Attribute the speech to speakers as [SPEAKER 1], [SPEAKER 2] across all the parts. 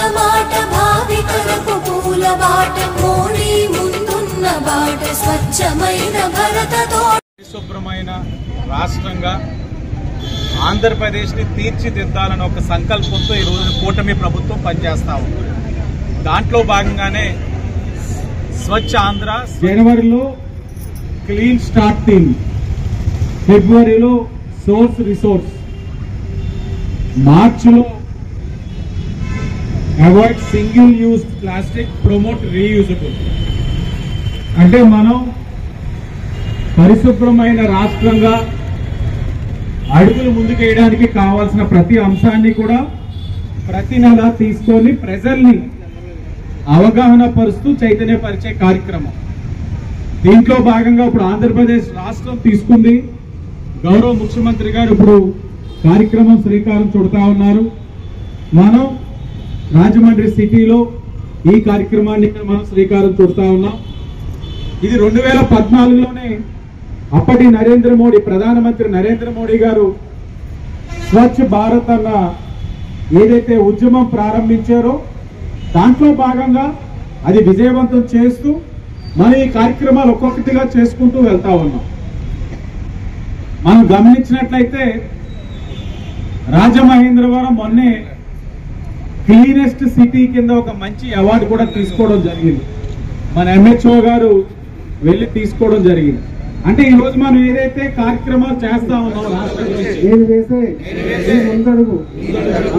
[SPEAKER 1] అన్నమాట భావితరపు పూల బాట మోడీ ముందున్న బాట స్వచ్ఛమైన భరత తోట.
[SPEAKER 2] పరిశుభ్రమైన రాష్ట్రంగా ఆంధ్రప్రదేశ్ని తీర్చిదిద్దాలని ఒక సంకల్పంతో ఈరోజు కూటమి ప్రభుత్వం పనిచేస్తా ఉంది. దాంట్లో భాగంగానే స్వచ్ఛ ఆంధ్ర
[SPEAKER 3] జనవరిలో క్లీన్ స్టార్ట్ టీమ్, ఫిబ్రవరిలో సోర్స్ రిసోర్స్, మార్చిలో avoid single use plastic, promote reusable. అంటే మనం పరిశుభ్రమైన రాష్ట్రంగా అడుగులు ముందుకేయడానికి కావాల్సిన ప్రతి అంశాన్ని కూడా ప్రతి నెల తీసుకొని ప్రజల్ని అవగాహన పరుస్తూ చైతన్యపరిచే కార్యక్రమం. దీంట్లో భాగంగా ఇప్పుడు ఆంధ్రప్రదేశ్ రాష్ట్రం తీసుకుంది. గౌరవ ముఖ్యమంత్రి గారు ఇప్పుడు కార్యక్రమం శ్రీకారం చుడతా ఉన్నారు. మనం రాజమండ్రి సిటీలో ఈ కార్యక్రమాన్ని మనం శ్రీకారం చుడతా ఉన్నాం. ఇది 2014లోనే అప్పటి నరేంద్ర మోడీ, ప్రధానమంత్రి నరేంద్ర మోడీ గారు స్వచ్ఛ భారత్ అన్న ఏదైతే ఉద్యమం ప్రారంభించారో దాంట్లో భాగంగా అది విజయవంతం చేస్తూ మనం ఈ కార్యక్రమాలు ఒక్కొక్కటిగా చేసుకుంటూ వెళ్తా ఉన్నాం. మనం గమనించినట్లయితే రాజమహేంద్రవరం మొన్నే క్లీనెస్ట్ సిటీ కింద ఒక మంచి అవార్డు కూడా తీసుకోవడం జరిగింది. మన MHO గారు వెళ్ళి తీసుకోవడం జరిగింది. అంటే ఈ రోజు మనం ఏదైతే కార్యక్రమాలు చేస్తా ఉన్నాం,
[SPEAKER 4] నేను చేసే ముందడుగు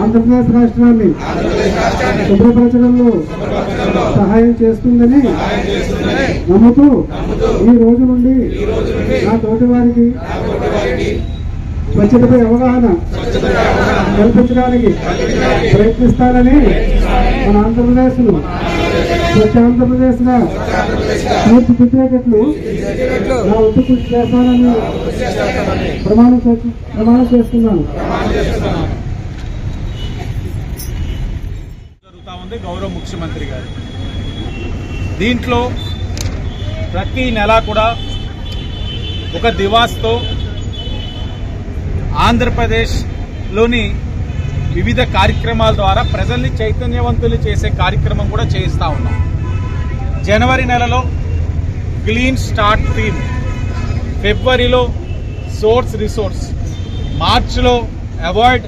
[SPEAKER 4] ఆంధ్రప్రదేశ్ రాష్ట్రాన్ని శుభ్రపరచడంలో సహాయం చేస్తుందని నమ్ముతూ ఈ రోజు నుండి నా తోటి వారికి స్వచ్ఛతపై అవగాహన కల్పించడానికి ప్రయత్నిస్తానని మన ఆంధ్రప్రదేశ్ను స్వచ్ఛ ఆంధ్రప్రదేశ్ గా తీర్చిదిద్దేటట్లు నా వంతు కృషి చేస్తానని ప్రమాణం చేస్తున్నాను.
[SPEAKER 2] జరుగుతా ఉంది గౌరవ ముఖ్యమంత్రి గారు. దీంట్లో ప్రతి నెల కూడా ఒక దివాస్తో ఆంధ్రప్రదేశ్లోని వివిధ కార్యక్రమాల ద్వారా ప్రజల్ని చైతన్యవంతులు చేసే కార్యక్రమం కూడా చేయిస్తా ఉన్నాం. జనవరి నెలలో క్లీన్ స్టార్ట్ టీమ్, ఫిబ్రవరిలో సోర్స్ రిసోర్స్, మార్చిలో avoid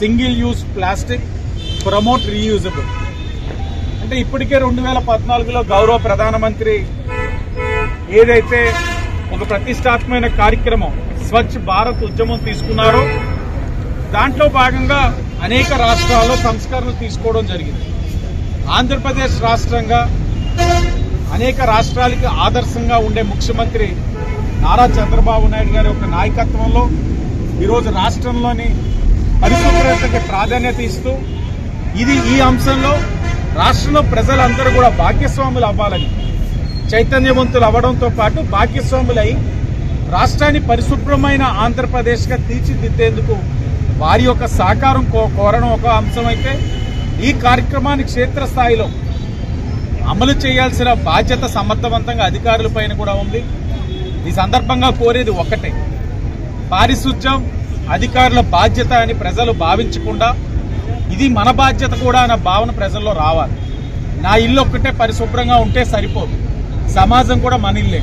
[SPEAKER 2] single use plastic, promote reusable. అంటే ఇప్పటికే 2014లో గౌరవ ప్రధానమంత్రి ఏదైతే ఒక ప్రతిష్టాత్మకమైన కార్యక్రమం స్వచ్ఛ భారత్ ఉద్యమం తీసుకున్నారో దాంట్లో భాగంగా అనేక రాష్ట్రాల్లో సంస్కరణలు తీసుకోవడం జరిగింది. ఆంధ్రప్రదేశ్ రాష్ట్రంగా అనేక రాష్ట్రాలకి ఆదర్శంగా ఉండే ముఖ్యమంత్రి నారా చంద్రబాబు నాయుడు గారి యొక్క నాయకత్వంలో ఈరోజు రాష్ట్రంలోని పరిశుభ్రతకి ప్రాధాన్యత ఇస్తూ ఈ అంశంలో రాష్ట్రంలో ప్రజలందరూ కూడా భాగ్యస్వాములు అవ్వాలని, చైతన్యవంతులు అవ్వడంతో పాటు భాగ్యస్వాములై రాష్ట్రాన్ని పరిశుభ్రమైన ఆంధ్రప్రదేశ్గా తీర్చిదిద్దేందుకు వారి యొక్క సహకారం కోరడం ఒక అంశం అయితే, ఈ కార్యక్రమాన్ని క్షేత్రస్థాయిలో అమలు చేయాల్సిన బాధ్యత సమర్థవంతంగా అధికారులపైన కూడా ఉంది. ఈ సందర్భంగా కోరేది ఒకటే, పారిశుధ్యం అధికారుల బాధ్యత అని ప్రజలు భావించకుండా ఇది మన బాధ్యత కూడా అన్న భావన ప్రజల్లో రావాలి. నా ఇల్లు ఒక్కటే పరిశుభ్రంగా ఉంటే సరిపోదు, సమాజం కూడా మన ఇల్లే.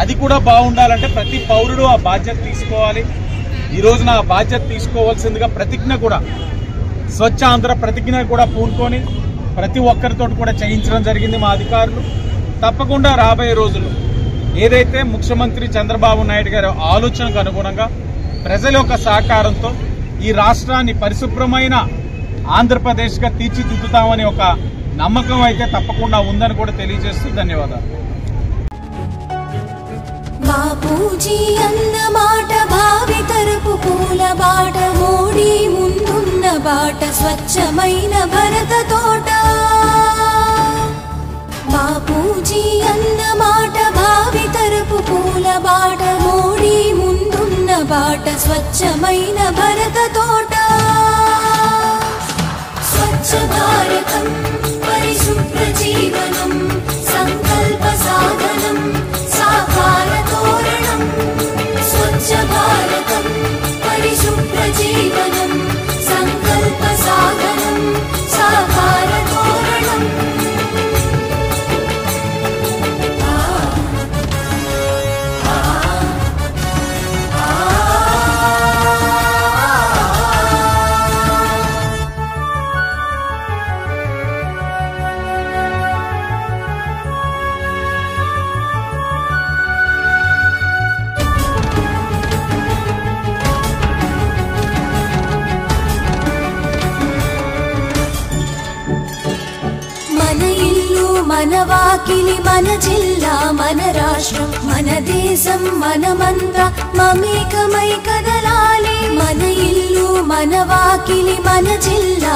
[SPEAKER 2] అది కూడా బాగుండాలంటే ప్రతి పౌరుడు ఆ బాధ్యత తీసుకోవాలి. ఈ రోజున ఆ బాధ్యత తీసుకోవాల్సిందిగా ప్రతిజ్ఞ కూడా, స్వచ్ఛ ఆంధ్ర ప్రతిజ్ఞ కూడా పూనుకొని ప్రతి ఒక్కరితో కూడా చేయించడం జరిగింది మా అధికారులు. తప్పకుండా రాబోయే రోజుల్లో ఏదైతే ముఖ్యమంత్రి చంద్రబాబు నాయుడు గారి ఆలోచనకు అనుగుణంగా ప్రజల యొక్క సహకారంతో ఈ రాష్ట్రాన్ని పరిశుభ్రమైన ఆంధ్రప్రదేశ్గా తీర్చిదిద్దుతామని ఒక నమ్మకం అయితే తప్పకుండా ఉందని కూడా తెలియజేస్తూ ధన్యవాదాలు.
[SPEAKER 1] బాపూజీ అన్నమాట భావితరపు పూల బాట మోడీ ముందున్న బాట స్వచ్ఛమైన భరత తోట. బాపూజీ అన్నమాట భావితరపు పూల బాట మోడీ ముందున్న బాట స్వచ్ఛమైన భరత తోట. స్వచ్ఛ భారతం పరిశుభ్ర జీవనం సంకల్ప సాధనం సాకార తోరణం. స్వచ్ఛ భారతం పరిశుభ్ర జీవనం సంకల్ప సాధనం సాకార ఇల్లు మన వాకిలి మన జిల్లా మన రాష్ట్రం మన దేశం మనమంతా మమేకమై కదలాలి మన ఇల్లు మన వాకిలి మన జిల్లా